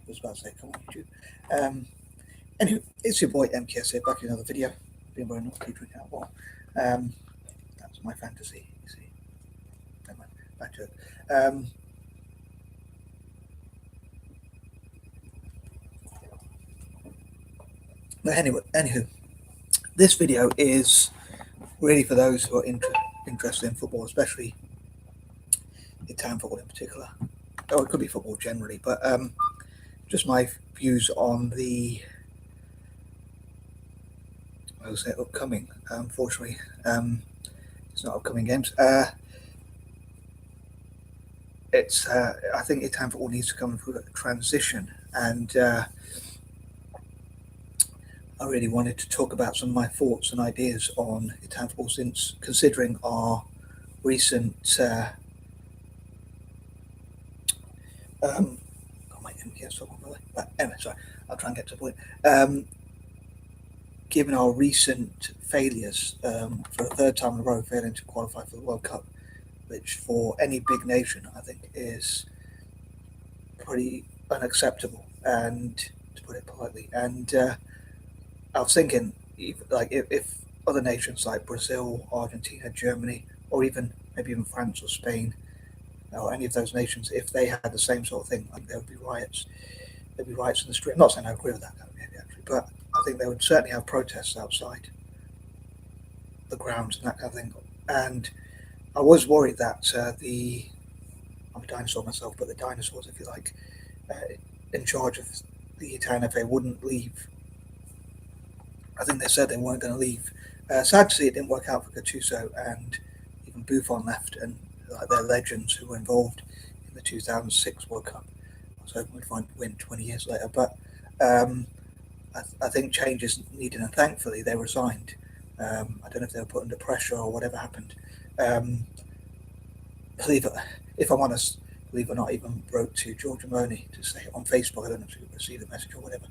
was about to say, come on YouTube. Anyway, it's your boy M.K.S here, back in another video. Been wearing a tea drink out a while. That's my fantasy, you see. Never mind, back to it. But anywho, this video is really for those who are interested in football, especially Italian football in particular. Or it could be football generally, but just my views on the, I would say, upcoming. Unfortunately, it's not upcoming games. I think Italian football needs to come through a transition, and I really wanted to talk about some of my thoughts and ideas on Italian football, since considering our recent got my M.K.S football, by the way. But anyway, sorry, I'll try and get to the point. Given our recent failures, for a third time in a row, failing to qualify for the World Cup, which for any big nation I think is pretty unacceptable, and to put it politely. And I was thinking, if other nations like Brazil, Argentina, Germany, or maybe even France or Spain, or any of those nations, if they had the same sort of thing, like there would be riots. There'd be riots in the street. I'm not saying I agree with that actually, but I think they would certainly have protests outside the grounds and that kind of thing. And I was worried that I'm a dinosaur myself, but the dinosaurs, if you like, in charge of the Italian FA wouldn't leave. I think they said they weren't going to leave. Sad to see it didn't work out for Gattuso, and even Buffon left, and their legends who were involved in the 2006 World Cup. I was hoping we'd find a win 20 years later, but I think change is needed, and thankfully they resigned. I don't know if they were put under pressure or whatever happened. If I'm honest, believe it or not, I even wrote to Giorgio Moni to say on Facebook, I don't know if you received the message or whatever,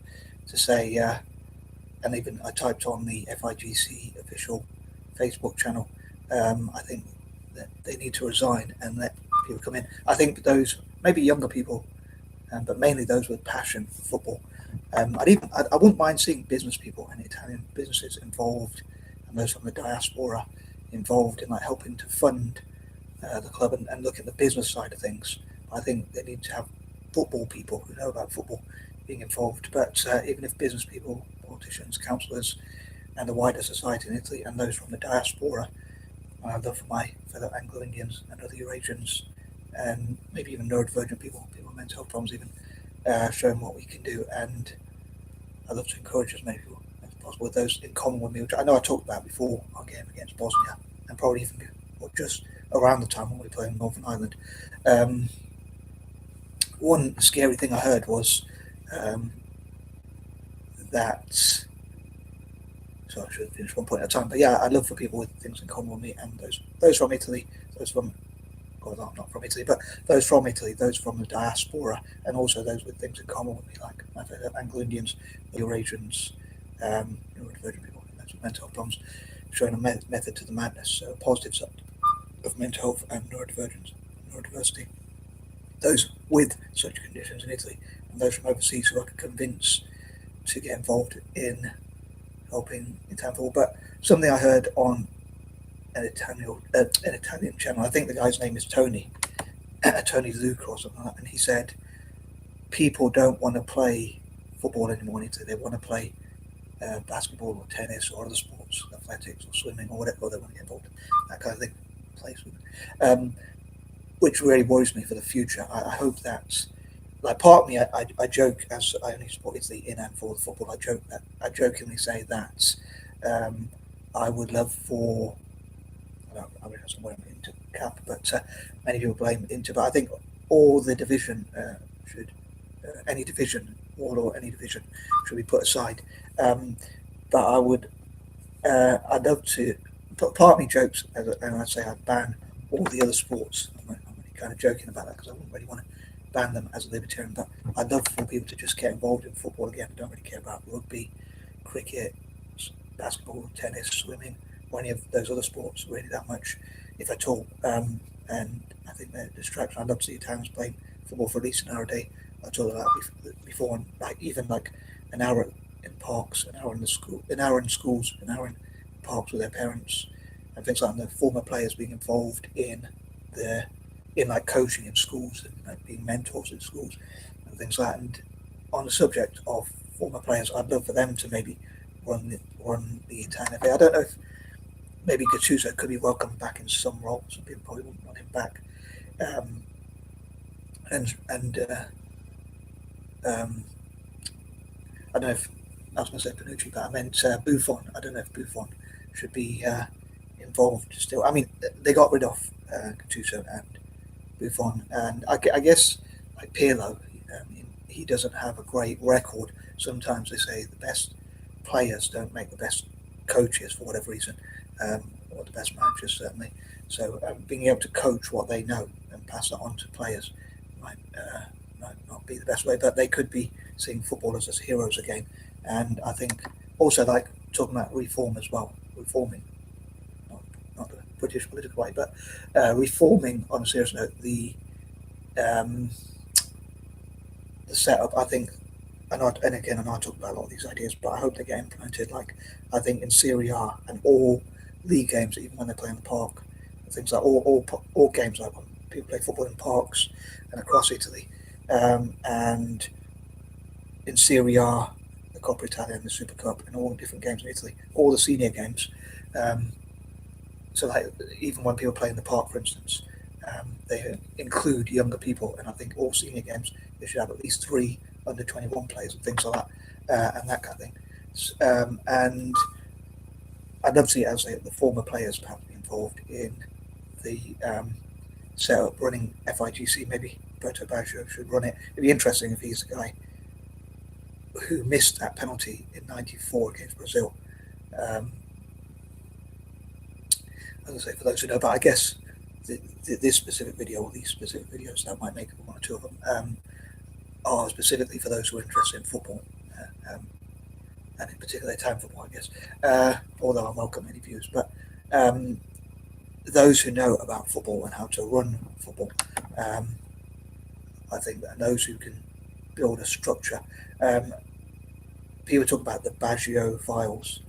to say, and even I typed on the FIGC official Facebook channel, I think that they need to resign and let people come in. I think those, maybe younger people, but mainly those with passion for football. I wouldn't mind seeing business people and Italian businesses involved, and those from the diaspora involved in helping to fund the club and look at the business side of things. I think they need to have football people who know about football being involved. But even if business people, politicians, councillors, and the wider society in Italy, and those from the diaspora, I'd love for my fellow Anglo-Indians and other Eurasians, and maybe even neurodivergent people with mental health problems, even showing what we can do. And I'd love to encourage as many people as possible with those in common with me, which I know I talked about before our game against Bosnia, and probably even just around the time when we played in Northern Ireland. One scary thing I heard was that, so I should finish one point at a time, but yeah, I'd love for people with things in common with me, and those from Italy, those from, well, not from Italy, but those from Italy, those from the diaspora, and also those with things in common with me, like my fellow Anglo-Indians, Eurasians, neurodivergent people, those with mental health problems, showing a method to the madness, so a positive side of mental health and neurodiversity. Those with such conditions in Italy, and those from overseas who I could convince to get involved in helping Italian football. But something I heard on an Italian channel, I think the guy's name is Tony Luca or something like that, and he said people don't want to play football anymore in Italy. They want to play basketball or tennis or other sports, athletics or swimming or whatever they want to get involved in, that kind of thing. Which really worries me for the future. I hope that, part of me, I joke, as I only support Italy in and for the football. I jokingly say that I would love for, I mean, I'm wearing Inter cap, but many people blame Inter. But I think all the division any division should be put aside. But I'd love to. Part of me jokes, and I'd say I'd ban all the other sports. I'm really kind of joking about that because I wouldn't really want to ban them as a libertarian, but I'd love for people to just get involved in football again. I don't really care about rugby, cricket, basketball, tennis, swimming, or any of those other sports really that much, if at all. And I think they're a distraction. I'd love to see Italians playing football for at least an hour a day. I told about before, and like even like an hour in parks, an hour in the school, an hour in schools, an hour in parks with their parents, and things like that. And the former players being involved the in like coaching in schools and like being mentors in schools and things like that. And on the subject of former players, I'd love for them to maybe run the Italian FA. I don't know if maybe Gattuso could be welcomed back in some role. Some people probably wouldn't want him back. Um, and I don't know if I was going to say Panucci, but I meant Buffon. I don't know if Buffon should be involved still. I mean, they got rid of Gattuso and Buffon, and I guess like Pirlo, he doesn't have a great record. Sometimes they say the best players don't make the best coaches for whatever reason, or the best managers certainly. So being able to coach what they know and pass that on to players might not be the best way, but they could be seeing footballers as heroes again. And I think also like talking about reform as well, reforming, not, not the British political way, but reforming on a serious note, um, the setup. I think, and again, and I talk about a lot of these ideas, but I hope they get implemented. Like I think in Serie A and all league games, even when they play in the park, things like all games like when people play football in parks and across Italy, and in Serie A, the Coppa Italia, the Super Cup, and all the different games in Italy, all the senior games. Um, so like even when people play in the park, for instance, they include younger people, and I think all senior games they should have at least 3 under 21 players and things like that, and that kind of thing. And I'd love to see, as the former players perhaps be involved in the setup running FIGC. Maybe Berto Baggio should run it. It'd be interesting if he's the guy who missed that penalty in '94 against Brazil. Um, as I say, for those who know, but I guess this specific video or these specific videos that might make one or two of them are specifically for those who are interested in football, and in particular Italian football, I guess. Although I welcome any views, but those who know about football and how to run football, I think that those who can build a structure. People talk about the Baggio files,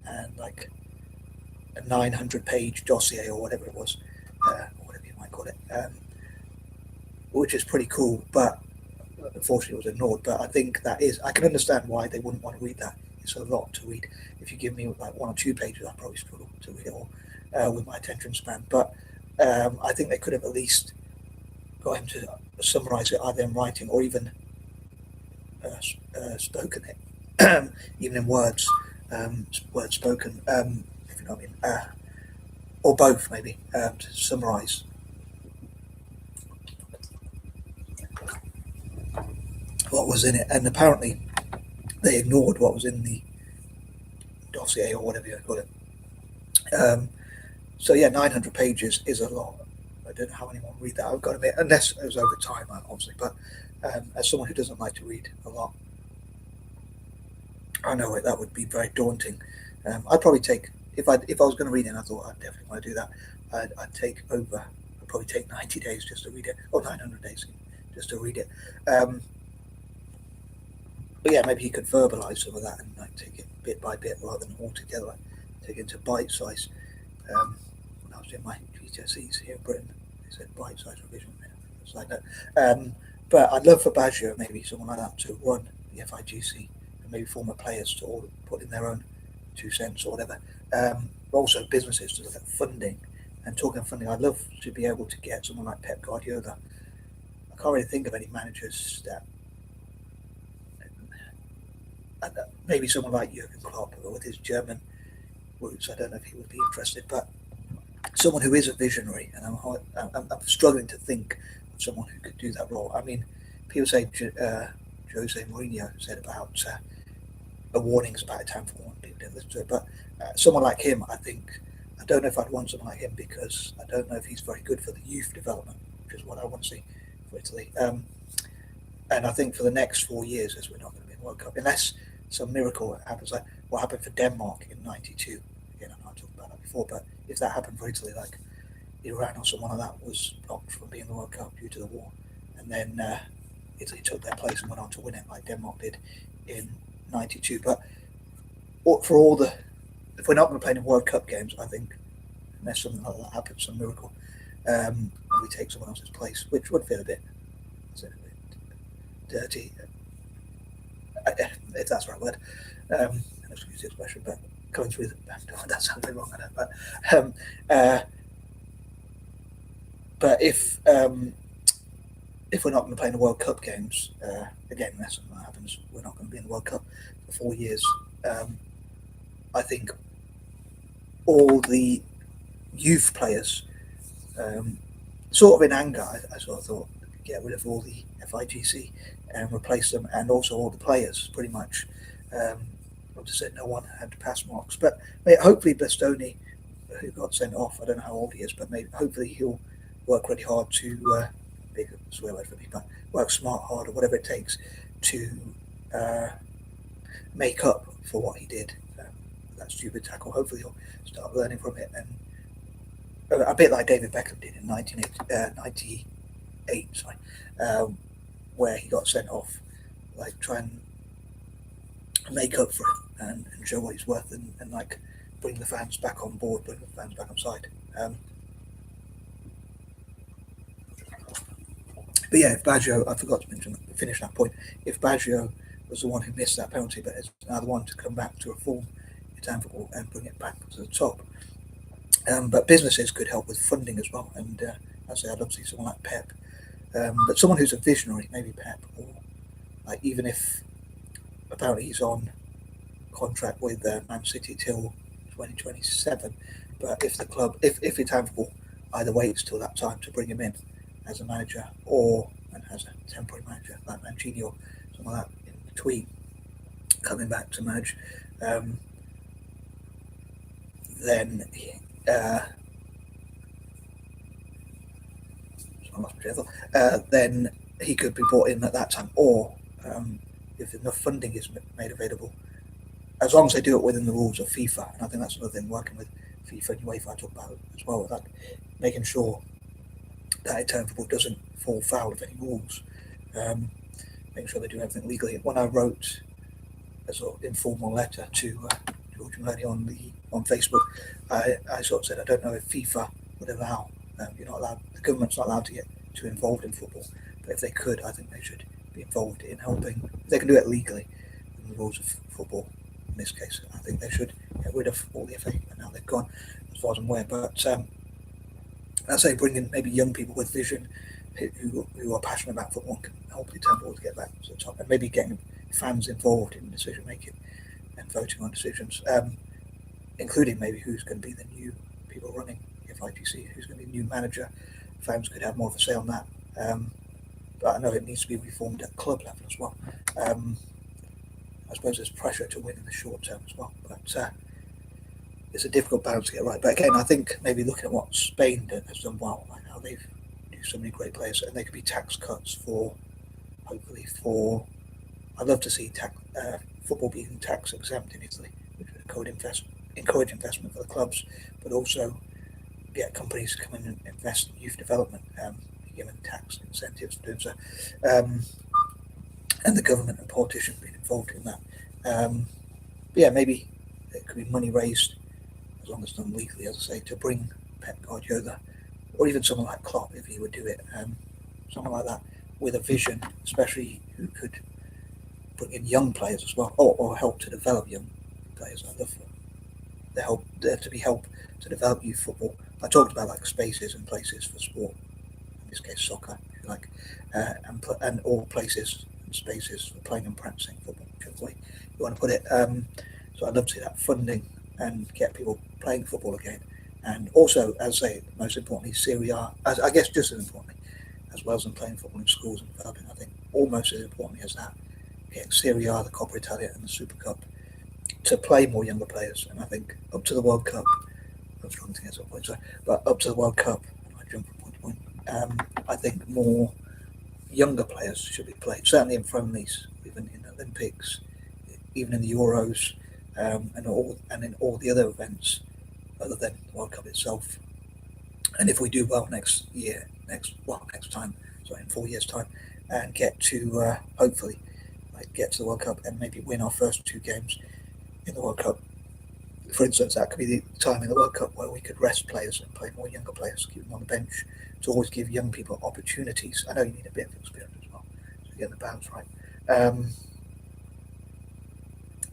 and like a 900-page dossier or whatever it was, or whatever you might call it, which is pretty cool. But unfortunately, it was ignored. But I think I can understand why they wouldn't want to read that. It's a lot to read. If you give me like 1 or 2 pages, I'd probably struggle to read it all with my attention span. But I think they could have at least got him to summarize it either in writing or even spoken it, even in words, words spoken, if you know what I mean, or both maybe, to summarize what was in it. And apparently they ignored what was in the dossier or whatever you call it. So yeah, 900 pages is a lot. I don't know how anyone read that. I've got to admit, unless it was over time, obviously. But as someone who doesn't like to read a lot, I know that would be very daunting. I'd probably take if I was going to read it, and I thought I'd definitely want to do that. I'd probably take 90 days just to read it, or 900 days just to read it. But yeah, maybe you could verbalize some of that and like take it bit by bit rather than all together. Like, take it into bite size. When I was doing my GCSEs here in Britain, they said bite size revision. It's like that. But I'd love for Baggio, maybe someone like that, to run the FIGC, and maybe former players to all put in their own 2 cents or whatever. But also businesses to look at funding. And talking of funding, I'd love to be able to get someone like Pep Guardiola. I can't really think of any managers that. Maybe someone like Jurgen Klopp with his German roots. I don't know if he would be interested, but someone who is a visionary, and I'm struggling to think of someone who could do that role. I mean, people say Jose Mourinho said about warnings about Italian football, and people didn't listen to it, but someone like him, I don't know if I'd want someone like him because I don't know if he's very good for the youth development, which is what I want to see for Italy. And I think for the next 4 years, as we're not going to be in World Cup, unless some miracle happens, like what happened for Denmark in '92. Again, I know I talked about that before, but if that happened for Italy, like Iran or someone like that was blocked from being in the World Cup due to the war, and then Italy took their place and went on to win it like Denmark did in '92. But for all the, if we're not going to play in World Cup games, I think unless something like that happens, some miracle, we take someone else's place, which would feel a bit dirty, if that's the right word. Excuse the expression, but going through that sounds a bit wrong, I know. But if we're not going to play in the World Cup games, again, unless something happens, we're not going to be in the World Cup for 4 years. I think all the youth players, sort of in anger, I sort of thought, get rid of all the FIGC and replace them, and also all the players, pretty much. I just said no one had pass marks, but hopefully Bastoni, who got sent off, I don't know how old he is, but hopefully he'll work really hard to, big swear word for me, but work smart, hard, or whatever it takes to make up for what he did. That stupid tackle. Hopefully he'll start learning from it, and a bit like David Beckham did in 1998, where he got sent off, like try and make up for it and show what he's worth, and like bring the fans back on board, bring the fans back on side. But yeah, if Baggio, I forgot to finish that point. If Baggio was the one who missed that penalty, but is now the one to come back to reform Italian football and bring it back to the top. But businesses could help with funding as well, and I say I'd love to see someone like Pep, but someone who's a visionary, maybe Pep, or like even if apparently he's on contract with Man City till 2027, but if the club, if Italian football either waits till that time to bring him in as a manager or and as a temporary manager like Mancini or something like that in between, coming back to manage, then then he could be brought in at that time, or if enough funding is made available, as long as they do it within the rules of FIFA. And I think that's another thing, working with FIFA and UEFA I talk about as well, like making sure that Italian football doesn't fall foul of any rules, making sure they do everything legally. When I wrote a sort of informal letter to George Meloni on Facebook, I sort of said I don't know if FIFA would allow, you're not allowed, the government's not allowed to get too involved in football, but if they could, I think they should be involved in helping. If they can do it legally in the rules of football, in this case, I think they should get rid of all the FA, and now they've gone, as far as I'm aware. But I'd say bring in maybe young people with vision who are passionate about football and can help the Italian football to get back to the top, and maybe getting fans involved in decision making and voting on decisions, including maybe who's going to be the new people running the FIGC, who's going to be the new manager. Fans could have more of a say on that. But I know it needs to be reformed at club level as well. I suppose there's pressure to win in the short term as well, but it's a difficult balance to get right. But again, I think maybe looking at what Spain has done well, like how they've produced so many great players, and they could be tax cuts for, hopefully for, I'd love to see football being tax exempt in Italy, which would encourage investment for the clubs, but also get companies to come in and invest in youth development, given tax incentives to do so, and the government and politicians being involved in that. Yeah, maybe it could be money raised, as long as done legally, as I say, to bring Pep Guardiola, or even someone like Klopp, if he would do it, someone like that with a vision, especially who could bring in young players as well, or help to develop young players. I love there to be help to develop youth football. I talked about like spaces and places for sport, in this case soccer, if you like, and all places and spaces for playing and practicing football, whichever way you want to put it. So I'd love to see that funding and get people playing football again. And also, as I say, most importantly, Serie A, I guess just as importantly, as well as playing football in schools and developing, I think almost as importantly as that, getting Serie A, the Coppa Italia and the Super Cup to play more younger players. And I think up to the World Cup, I was wrong to get some points, but up to the World Cup, I jump from point to point, I think more younger players should be played, certainly in friendlies, even in Olympics, even in the Euros, and in all the other events other than the World Cup itself. And if we do well next time, in 4 years' time, and get to hopefully get to the World Cup and maybe win our first 2 games in the World Cup. For instance, that could be the time in the World Cup where we could rest players and play more younger players, keep them on the bench, to always give young people opportunities. I know you need a bit of experience as well to get the balance right.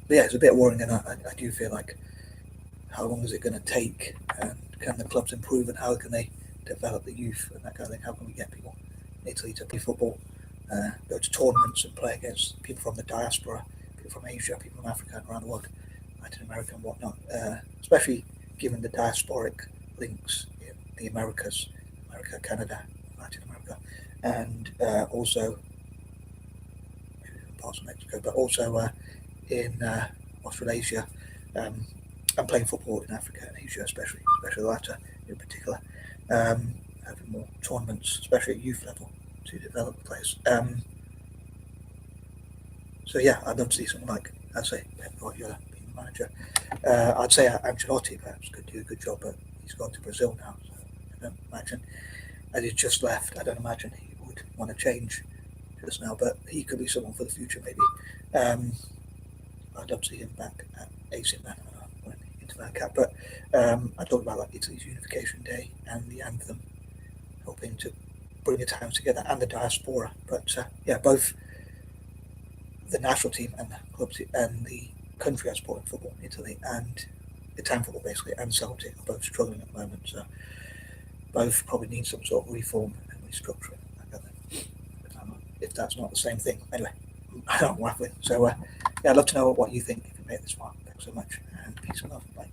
But yeah, it's a bit worrying, and I do feel like, how long is it going to take, and can the clubs improve, and how can they develop the youth and that kind of thing? How can we get people in Italy to play football, go to tournaments and play against people from the diaspora, people from Asia, people from Africa and around the world, Latin America and whatnot, especially given the diasporic links in the Americas, America, Canada, Latin America, and also maybe parts of Mexico, but also in Australasia, and playing football in Africa and Asia, especially the latter in particular, having more tournaments, especially at youth level, to develop the players. So yeah, I'd love to see someone like, I'd say, Pep Guardiola being the manager. I'd say Ancelotti perhaps could do a good job, but he's gone to Brazil now, so I don't imagine, as he's just left, I don't imagine he would want to change just now, but he could be someone for the future maybe. I'd love to see him back at AC Milan when into that cap. But I talked about Italy's Unification Day and the anthem, helping to bring the towns together, and the diaspora. But yeah, both the national team and the clubs and the country I support in football, Italy, and Italian football basically, and Celtic are both struggling at the moment. So both probably need some sort of reform and restructuring. If that's not the same thing. Anyway, I don't waffling. So yeah, I'd love to know what you think if you made this far. Thanks so much, and peace and love. Bye.